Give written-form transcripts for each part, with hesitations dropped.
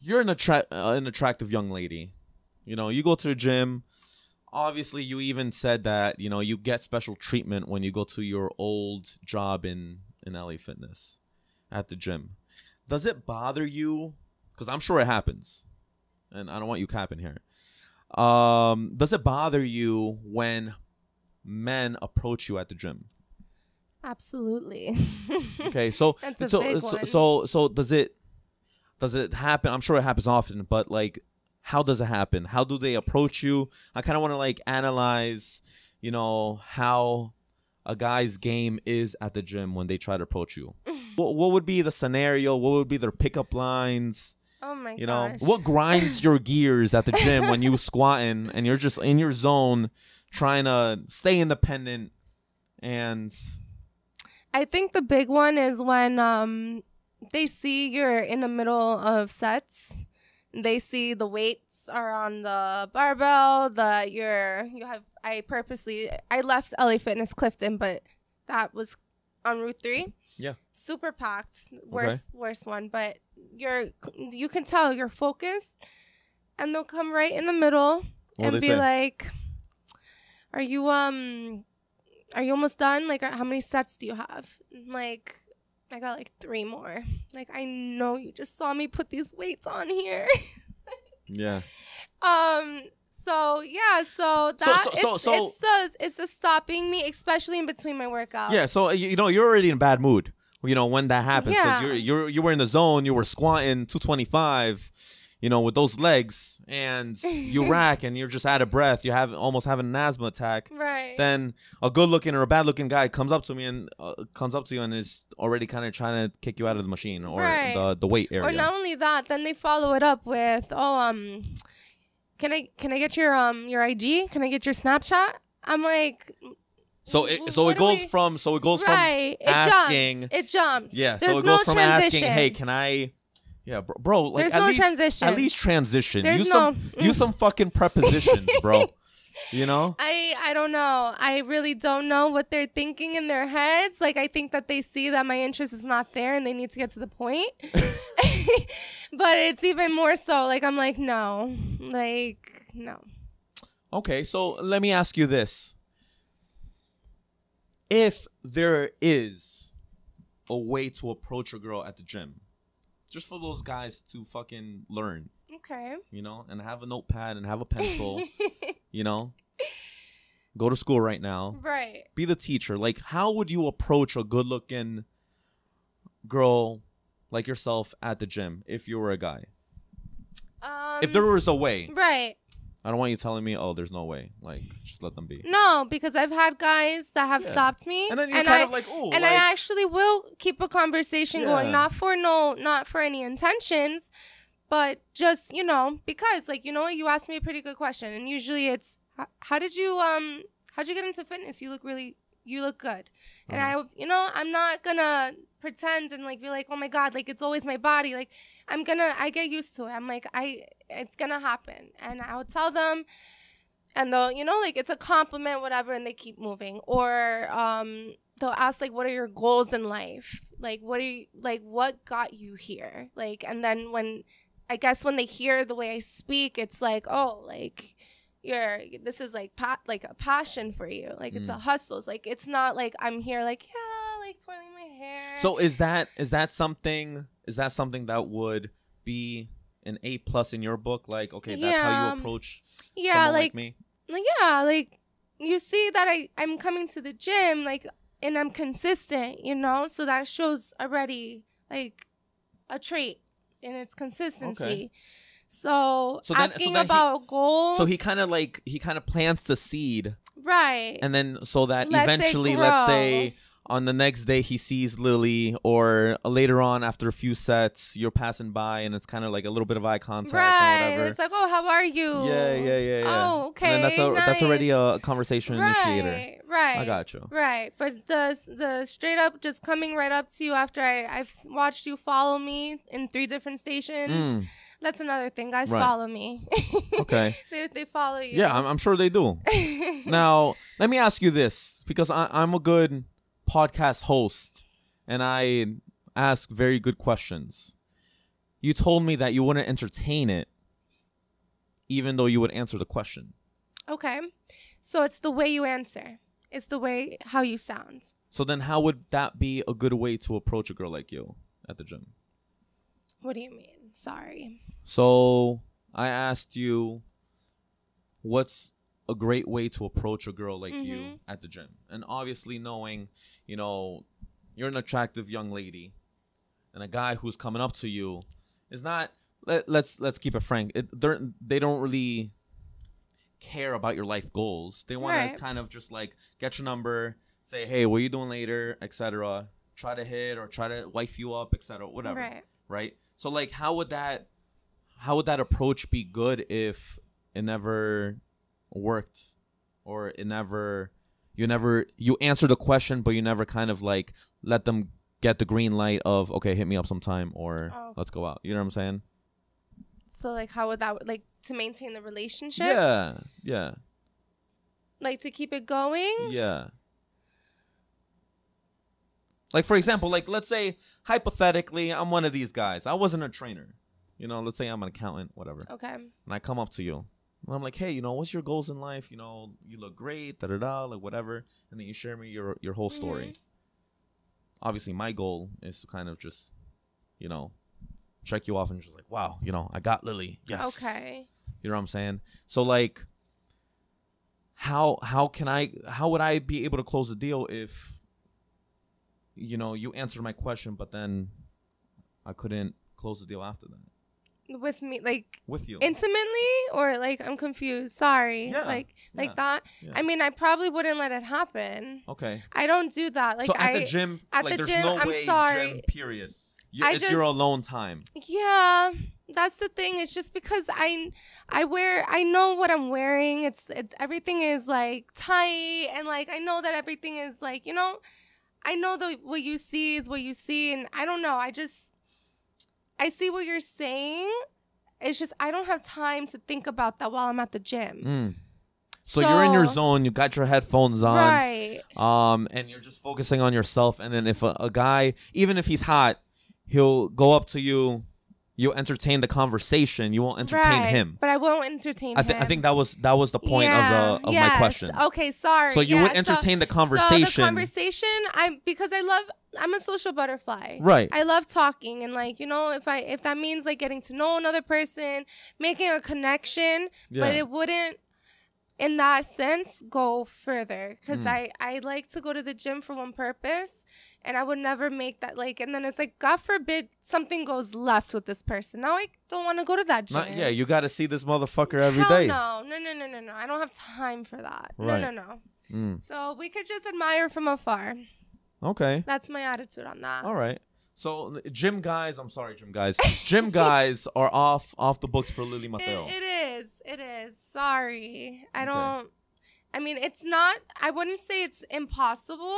you're an attractive young lady. You know, you go to the gym. Obviously, you even said that, you know, you get special treatment when you go to your old job in LA Fitness at the gym. Does it bother you? Because I'm sure it happens. And I don't want you capping here. Does it bother you when men approach you at the gym? Absolutely. Okay, so That's a big one. So does it happen? I'm sure it happens often, but like, how does it happen? How do they approach you? I kind of want to like analyze, you know, how a guy's game is at the gym when they try to approach you. What would be the scenario? What would be their pickup lines? Oh my gosh. You know, what grinds your gears at the gym when you squatting and you're just in your zone trying to stay independent? And I think the big one is when they see you're in the middle of sets. They see the weights are on the barbell. I left LA Fitness Clifton, but that was on Route 3. Yeah. Super packed. Worst one. But you can tell you're focused, and they'll come right in the middle and be like, "Are you almost done? Like, how many sets do you have?" I'm like, I got like 3 more. Like, I know you just saw me put these weights on here. Yeah. So it's the stopping me, especially in between my workouts. Yeah. So you know you're already in a bad mood. You know when that happens because you were in the zone. You were squatting 225. You know, with those legs, and you rack, and you're just out of breath. You're almost having an asthma attack. Right. Then a good-looking or a bad-looking guy comes up to you and is already kind of trying to kick you out of the machine or the weight area. Or not only that, then they follow it up with, can I get your ID? Can I get your Snapchat? I'm like. So it goes from asking. It jumps. Yeah. There's so it goes no from transition. asking, hey, can I? Yeah, bro. Like There's no transition. At least transition. There's use some fucking prepositions, bro. You know? I don't know. I really don't know what they're thinking in their heads. Like, I think that they see that my interest is not there and they need to get to the point. But it's even more so. Like, I'm like, no. Like, no. Okay, so let me ask you this. If there is a way to approach a girl at the gym, just for those guys to fucking learn. Okay. You know, and have a notepad and have a pencil. You know, go to school right now. Right. Be the teacher. Like, how would you approach a good-looking girl like yourself at the gym if you were a guy? If there was a way. Right. I don't want you telling me, oh, there's no way. Like, just let them be. No, because I've had guys that have stopped me. And then you're kind of like, oh. And I actually will keep a conversation going, not for any intentions, but just, you know, because, like, you know, you asked me a pretty good question. And usually it's, how'd you get into fitness? You look good. And I'm not gonna pretend and like be like, oh my God, like it's always my body. Like I get used to it. I'm like, it's gonna happen. And I would tell them and they'll, you know, like it's a compliment, whatever, and they keep moving. Or they'll ask like, what are your goals in life? Like, what got you here? Like, and then when they hear the way I speak, it's like, oh, like this is like a passion for you. Like it's a hustle. It's like, it's not like I'm here like, yeah, like twirling my hair. So is that something that would be an A+ in your book? Like, okay, that's how you approach someone like me? Like you see that I'm coming to the gym, like, and I'm consistent, you know? So that shows already like a trait in its consistency. Okay. So asking about goals. So he kind of plants the seed. Right. And then so that eventually, let's say on the next day he sees Lily, or later on after a few sets you're passing by and it's kind of like a little bit of eye contact or whatever. It's like, oh, how are you? Yeah. Oh, okay. And then that's already a conversation initiator. Right. I got you. Right. But the straight up just coming right up to you after I've watched you follow me in 3 different stations. That's another thing. Guys follow me. Okay. They follow you. Yeah, I'm sure they do. Now, let me ask you this, because I'm a good podcast host and I ask very good questions. you told me that you wouldn't entertain it, even though you would answer the question. Okay. So it's the way you answer. It's the way how you sound. So then how would that be a good way to approach a girl like you at the gym? What do you mean? Sorry. So I asked you, what's a great way to approach a girl like you at the gym? And obviously knowing, you know, you're an attractive young lady, and a guy who's coming up to you is not, let's keep it frank, they don't really care about your life goals. They want to kind of just like get your number, say, hey, what are you doing later, etc. Try to hit or try to wife you up, etc. Whatever. Right? So like how would that approach be good if it never worked, or you answered the question but you never kind of like let them get the green light of, okay, hit me up sometime, or let's go out. You know what I'm saying? So like how would that, like, to maintain the relationship? Yeah. Like to keep it going? Yeah. Like, for example, like, let's say, hypothetically, I'm one of these guys. I wasn't a trainer. You know, let's say I'm an accountant, whatever. Okay. And I come up to you. And I'm like, hey, you know, what's your goals in life? You know, you look great, da-da-da, like, whatever. And then you share me your whole story. Obviously, my goal is to kind of just, you know, check you off and just like, wow, you know, I got Lily. Yes. Okay. You know what I'm saying? So, like, how would I be able to close the deal if, you know, you answered my question, but then I couldn't close the deal after that? With me, like, with you intimately, or like, I'm confused. Sorry. Yeah. Like that. Yeah. I mean, I probably wouldn't let it happen. Okay. I don't do that. Like, so at the gym, there's no I'm way sorry. Gym, period. It's your alone time. Yeah, that's the thing. It's just because I know what I'm wearing. It's everything is like tight, and like I know that everything is like, you know, I know what you see is what you see, and I don't know. I see what you're saying. It's just I don't have time to think about that while I'm at the gym. So you're in your zone. You got your headphones on, right? And you're just focusing on yourself. And then if a guy, even if he's hot, he'll go up to you. You'll entertain the conversation. You won't entertain him. But I won't entertain him. I think that was the point of my question. Okay, sorry. So you would entertain the conversation. So the conversation, because I'm a social butterfly. Right. I love talking, and like, you know, if that means like getting to know another person, making a connection, but it wouldn't, in that sense, go further, because I like to go to the gym for one purpose, and I would never make that, like, and then it's like, God forbid something goes left with this person. Now I don't want to go to that gym. You got to see this motherfucker every day. No. I don't have time for that. Right. No. So we could just admire from afar. Okay. That's my attitude on that. All right. So gym guys Gym guys are off the books for Lilly Mateo. It is. Sorry. I mean, it's not, I wouldn't say it's impossible.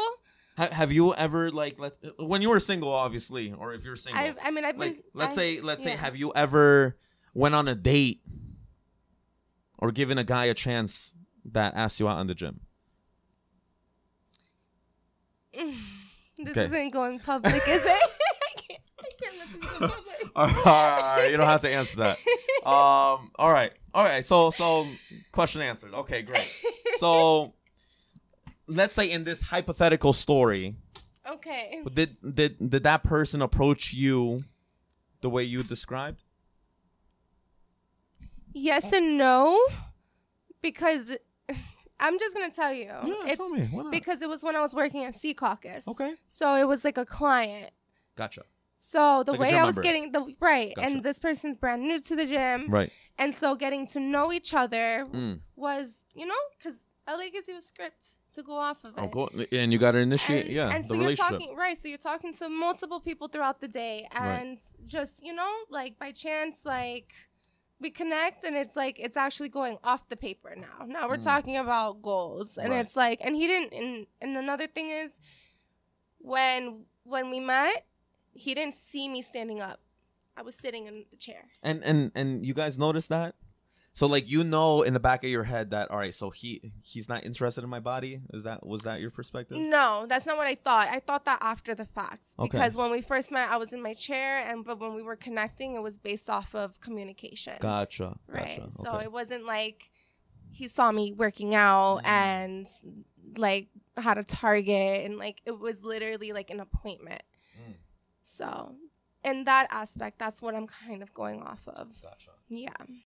Have you ever, like, when you were single, obviously, or if you're single, I've been. Let's say, have you ever went on a date or given a guy a chance that asked you out in the gym? This isn't going public, is it? I can't let this go public. All right, you don't have to answer that. All right. So question answered. Okay, great. So let's say in this hypothetical story, okay, did that person approach you the way you described? Yes and no, because I'm just gonna tell you. Yeah, tell me. Why not? Because it was when I was working at Sea Caucus. Okay. So it was like a client. Gotcha. So the like way I was getting Gotcha. And this person's brand new to the gym, right? And so getting to know each other was, you know, because LA gives you a script to go off of it. Oh, cool. And you got to initiate, and the so relationship. So you're talking to multiple people throughout the day, and just, you know, like by chance, like we connect, and it's like it's actually going off the paper now. Now we're talking about goals, and it's like, and he didn't. And another thing is, when we met, he didn't see me standing up. I was sitting in the chair. And you guys noticed that? So like, you know, in the back of your head that, all right, so he's not interested in my body. Was that your perspective? No, that's not what I thought. I thought that after the fact, Okay. because when we first met, I was in my chair, but when we were connecting, it was based off of communication. Gotcha. Right. Okay. So it wasn't like he saw me working out and like had a target, and like it was literally like an appointment. So in that aspect, that's what I'm kind of going off of. Gotcha. Yeah.